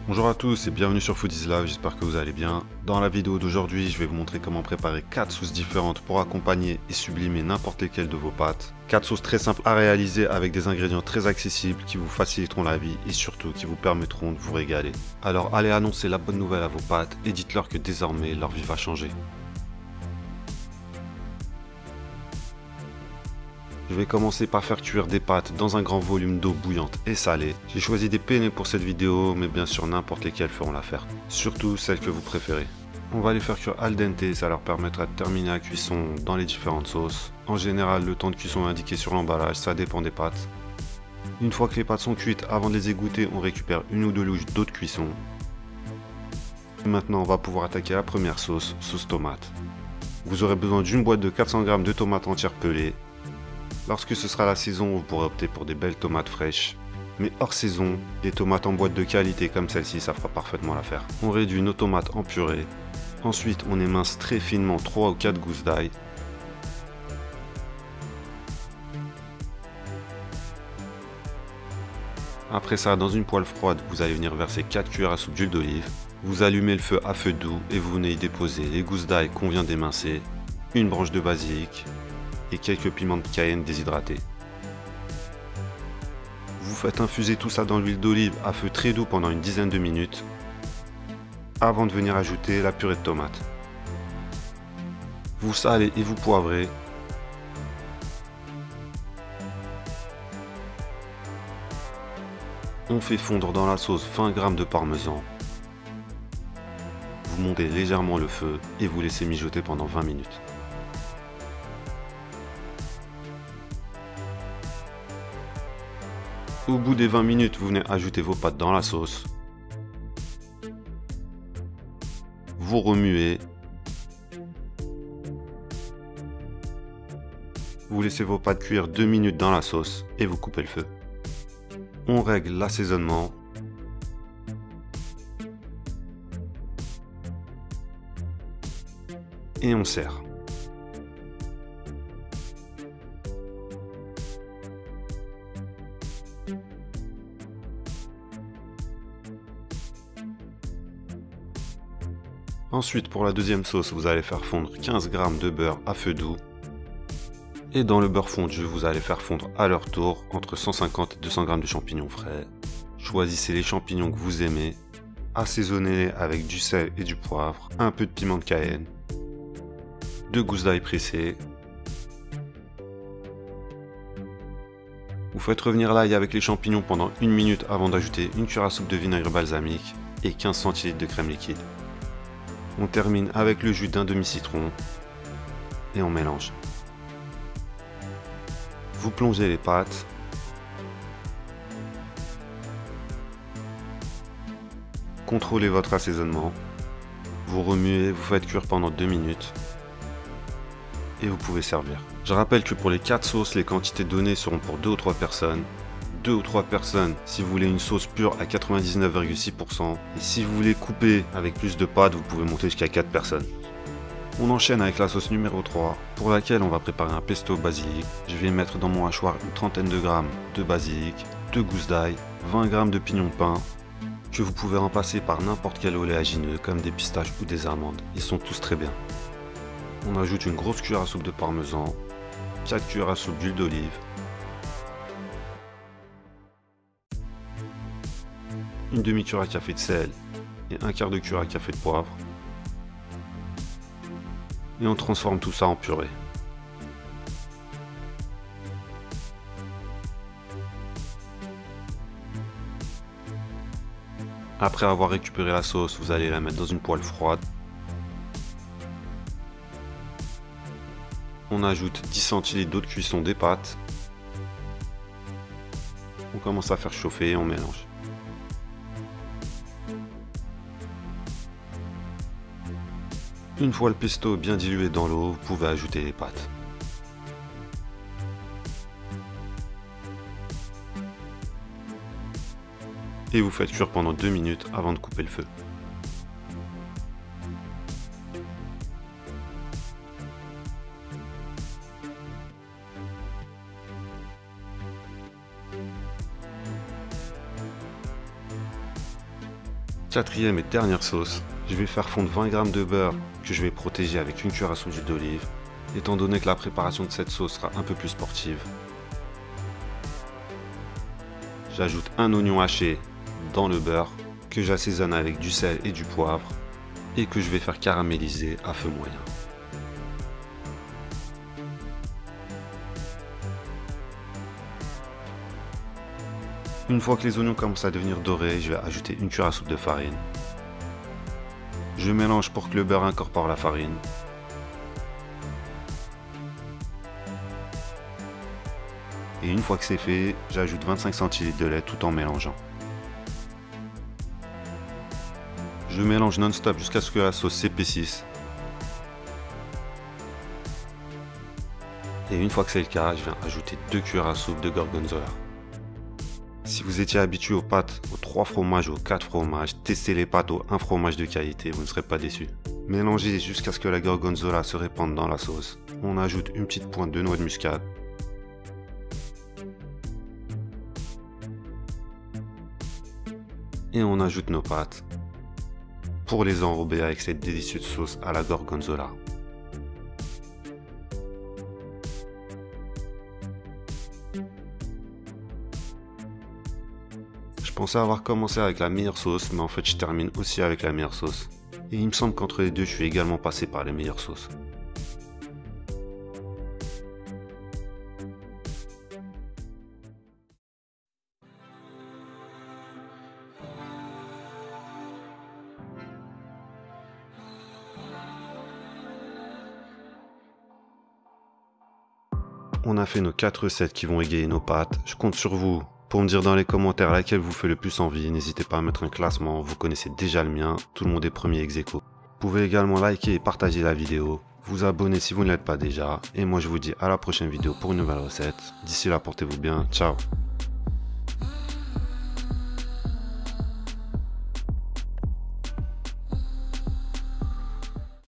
Bonjour à tous et bienvenue sur Food is Love, j'espère que vous allez bien. Dans la vidéo d'aujourd'hui, je vais vous montrer comment préparer 4 sauces différentes pour accompagner et sublimer n'importe lesquelles de vos pâtes. 4 sauces très simples à réaliser avec des ingrédients très accessibles qui vous faciliteront la vie et surtout qui vous permettront de vous régaler. Alors allez annoncer la bonne nouvelle à vos pâtes et dites-leur que désormais leur vie va changer. Je vais commencer par faire cuire des pâtes dans un grand volume d'eau bouillante et salée. J'ai choisi des penne pour cette vidéo, mais bien sûr n'importe lesquelles feront l'affaire. Surtout celles que vous préférez. On va les faire cuire al dente, ça leur permettra de terminer la cuisson dans les différentes sauces. En général, le temps de cuisson indiqué sur l'emballage, ça dépend des pâtes. Une fois que les pâtes sont cuites, avant de les égoutter, on récupère une ou deux louches d'eau de cuisson. Maintenant, on va pouvoir attaquer la première sauce, sauce tomate. Vous aurez besoin d'une boîte de 400 g de tomates entières pelées. Lorsque ce sera la saison, vous pourrez opter pour des belles tomates fraîches. Mais hors saison, des tomates en boîte de qualité comme celle-ci, ça fera parfaitement l'affaire. On réduit nos tomates en purée. Ensuite, on émince très finement 3 ou 4 gousses d'ail. Après ça, dans une poêle froide, vous allez venir verser 4 cuillères à soupe d'huile d'olive. Vous allumez le feu à feu doux et vous venez y déposer les gousses d'ail qu'on vient d'émincer, une branche de basilic et quelques piments de cayenne déshydratés. Vous faites infuser tout ça dans l'huile d'olive à feu très doux pendant une dizaine de minutes avant de venir ajouter la purée de tomates. Vous salez et vous poivrez. On fait fondre dans la sauce 20 g de parmesan. Vous montez légèrement le feu et vous laissez mijoter pendant 20 minutes. Au bout des 20 minutes, vous venez ajouter vos pâtes dans la sauce. Vous remuez. Vous laissez vos pâtes cuire 2 minutes dans la sauce et vous coupez le feu. On règle l'assaisonnement. Et on sert. Ensuite, pour la deuxième sauce, vous allez faire fondre 15 g de beurre à feu doux. Et dans le beurre fondu, vous allez faire fondre à leur tour entre 150 et 200 g de champignons frais. Choisissez les champignons que vous aimez. Assaisonnez-les avec du sel et du poivre, un peu de piment de cayenne, 2 gousses d'ail pressées. Vous faites revenir l'ail avec les champignons pendant 1 minute avant d'ajouter une cuillère à soupe de vinaigre balsamique et 15 centilitres de crème liquide. On termine avec le jus d'un demi-citron et on mélange. Vous plongez les pâtes. Contrôlez votre assaisonnement. Vous remuez, vous faites cuire pendant 2 minutes. Et vous pouvez servir. Je rappelle que pour les 4 sauces, les quantités données seront pour 2 ou 3 personnes. 2 ou 3 personnes si vous voulez une sauce pure à 99,6%. Et si vous voulez couper avec plus de pâtes, vous pouvez monter jusqu'à 4 personnes. On enchaîne avec la sauce numéro 3, pour laquelle on va préparer un pesto au basilic. Je vais mettre dans mon hachoir une trentaine de grammes de basilic, 2 gousses d'ail, 20 g de pignon de pin, que vous pouvez remplacer par n'importe quel oléagineux comme des pistaches ou des amandes. Ils sont tous très bien. On ajoute une grosse cuillère à soupe de parmesan, 4 cuillères à soupe d'huile d'olive, une demi-cuillère à café de sel et un quart de cuillère à café de poivre. Et on transforme tout ça en purée. Après avoir récupéré la sauce, vous allez la mettre dans une poêle froide. On ajoute 10 centilitres d'eau de cuisson des pâtes. On commence à faire chauffer et on mélange. Une fois le pesto bien dilué dans l'eau, vous pouvez ajouter les pâtes. Et vous faites cuire pendant 2 minutes avant de couper le feu. quatrième et dernière sauce, je vais faire fondre 20 g de beurre que je vais protéger avec une cuillère à soupe d'huile d'olive, étant donné que la préparation de cette sauce sera un peu plus sportive. J'ajoute un oignon haché dans le beurre que j'assaisonne avec du sel et du poivre et que je vais faire caraméliser à feu moyen. Une fois que les oignons commencent à devenir dorés, je vais ajouter une cuillère à soupe de farine. Je mélange pour que le beurre incorpore la farine. Et une fois que c'est fait, j'ajoute 25 centilitres de lait tout en mélangeant. Je mélange non-stop jusqu'à ce que la sauce s'épaississe. Et une fois que c'est le cas, je viens ajouter 2 cuillères à soupe de gorgonzola. Si vous étiez habitué aux pâtes aux 3 fromages ou aux 4 fromages, testez les pâtes aux 1 fromage de qualité, vous ne serez pas déçus. Mélangez jusqu'à ce que la gorgonzola se répande dans la sauce. On ajoute une petite pointe de noix de muscade. Et on ajoute nos pâtes pour les enrober avec cette délicieuse sauce à la gorgonzola. Je pensais avoir commencé avec la meilleure sauce, mais en fait je termine aussi avec la meilleure sauce. Et il me semble qu'entre les deux, je suis également passé par les meilleures sauces. On a fait nos 4 recettes qui vont égayer nos pâtes. Je compte sur vous pour me dire dans les commentaires laquelle vous fait le plus envie. N'hésitez pas à mettre un classement, vous connaissez déjà le mien, tout le monde est premier ex aequo. Vous pouvez également liker et partager la vidéo, vous abonner si vous ne l'êtes pas déjà, et moi je vous dis à la prochaine vidéo pour une nouvelle recette. D'ici là, portez-vous bien, ciao.